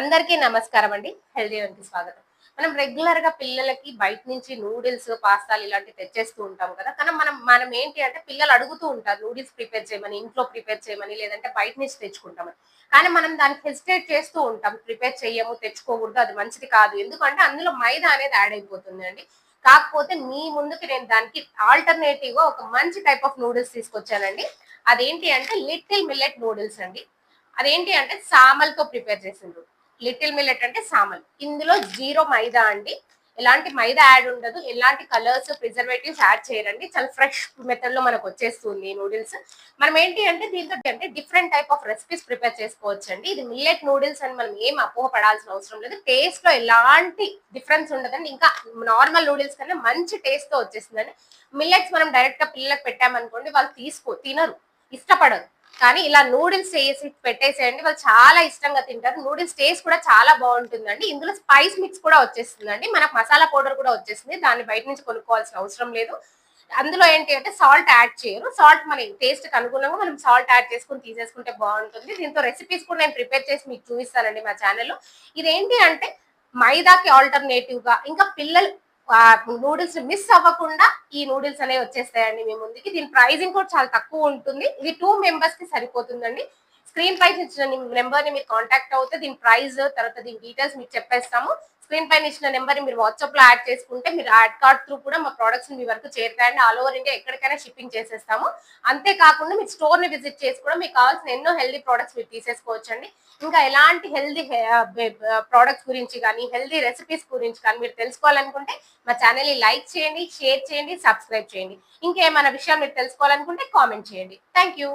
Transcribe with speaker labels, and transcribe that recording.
Speaker 1: అందరికీ నమస్కారం అండి. హెల్తీ వన్‌కి స్వాగతం. మనం రెగ్యులర్‌గా పిల్లలకి బయట నుంచి నూడిల్స్, పాస్తాలు ఇలాంటివి తెచ్చేస్తూ ఉంటాం కదా! కానీ మనం మనం ఏంటి అంటే పిల్లలు అడుగుతూ ఉంటారు నూడిల్స్ ప్రిపేర్ చేయమని, ఇంట్లో ప్రిపేర్ చేయమని, లేదంటే బయట నుంచి తెచ్చుకుంటామని. కానీ మనం దానికి హెసిటేట్ చేస్తూ ఉంటాం. ప్రిపేర్ చెయ్యము, తెచ్చుకోకూడదు, అది మంచిది కాదు. ఎందుకంటే అందులో మైదా అనేది యాడ్ అయిపోతుందండి. కాకపోతే మీ ముందుకి నేను దానికి ఆల్టర్‌నేటివ్‌గా ఒక మంచి టైప్ ఆఫ్ నూడిల్స్ తీసుకొచ్చానండి. అదేంటి అంటే లిటిల్ మిల్లెట్ నూడిల్స్ అండి. అదేంటి అంటే సామలతో ప్రిపేర్ చేసిండ్రు. లిటిల్ మిల్లెట్ అంటే సామలు. ఇందులో జీరో మైదా అండి. ఎలాంటి మైదా యాడ్ ఉండదు. ఎలాంటి కలర్స్, ప్రిజర్వేటివ్స్ యాడ్ చేయరండి. చాలా ఫ్రెష్ మెథడ్ లో మనకు వచ్చేస్తుంది ఈ నూడిల్స్. మనం ఏంటి అంటే దీంతో అంటే different type of recipes prepare చేసుకోవచ్చండి. ఇది మిల్లెట్ నూడిల్స్ అని మనం ఏం అపోహ పడాల్సిన అవసరం లేదు. టేస్ట్ లో ఎలాంటి డిఫరెన్స్ ఉండదండి. ఇంకా నార్మల్ నూడిల్స్ కన్నా మంచి టేస్ట్ తో వచ్చేస్తుందండి. మిల్లెట్స్ మనం డైరెక్ట్ గా పిల్లలకు పెట్టామనుకోండి వాళ్ళు తినరు, ఇష్టపడరు. కానీ ఇలా నూడిల్స్ చేసి పెట్టేసేయండి వాళ్ళు చాలా ఇష్టంగా తింటారు. నూడిల్స్ టేస్ట్ కూడా చాలా బాగుంటుందండి. ఇందులో స్పైస్ మిక్స్ కూడా వచ్చేస్తుందండి. మనకు మసాలా పౌడర్ కూడా వచ్చేస్తుంది. దాన్ని బయట నుంచి కొనుక్కోవాల్సిన అవసరం లేదు. అందులో ఏంటి అంటే సాల్ట్ యాడ్ చేయరు. సాల్ట్ మన టేస్ట్ కి అనుగుణంగా మనం సాల్ట్ యాడ్ చేసుకొని తీసేసుకుంటే బాగుంటుంది. దీంతో రెసిపీస్ కూడా నేను ప్రిపేర్ చేసి మీకు చూపిస్తానండి మా ఛానల్లో. ఇదేంటి అంటే మైదాకి ఆల్టర్నేటివ్ గా ఇంకా పిల్లలు నూడిల్స్ మిస్ అవ్వకుండా ఈ నూడిల్స్ అనేవి వచ్చేస్తాయండి మీ ముందుకి. దీని ప్రైజింగ్ కూడా చాలా తక్కువ ఉంటుంది. ఇది 2 మెంబర్స్ కి సరిపోతుందండి. స్క్రీన్ పై ఇచ్చిన నెంబర్ ని మీరు కాంటాక్ట్ అవుతే దీని ప్రైస్ తర్వాత దీని డీటెయిల్స్ మీకు చెప్పేస్తాము. స్క్రీన్ పైన ఇచ్చిన నెంబర్ ని మీరు వాట్సాప్ లో యాడ్ చేసుకుంటే మీరు యాడ్ కార్డ్ త్రూ కూడా మా ప్రొడక్ట్స్ మీ వరకు చేరుతాయండి. ఆల్ ఓవర్ ఇండియా ఎక్కడికైనా షిప్పింగ్ చేసేస్తాము. అంతేకాకుండా మీరు స్టోర్ ని విజిట్ చేసి కూడా మీకు కావాల్సిన ఎన్నో హెల్దీ ప్రొడక్ట్స్ మీరు తీసేసుకోవచ్చండి. ఇంకా ఎలాంటి హెల్దీ ప్రొడక్ట్స్ గురించి కానీ హెల్దీ రెసిపీస్ గురించి కానీ మీరు తెలుసుకోవాలనుకుంటే మా ఛానల్ ని లైక్ చేయండి, షేర్ చేయండి, సబ్స్క్రైబ్ చేయండి. ఇంకేమైనా విషయాలు మీరు తెలుసుకోవాలనుకుంటే కామెంట్ చేయండి. Thank you.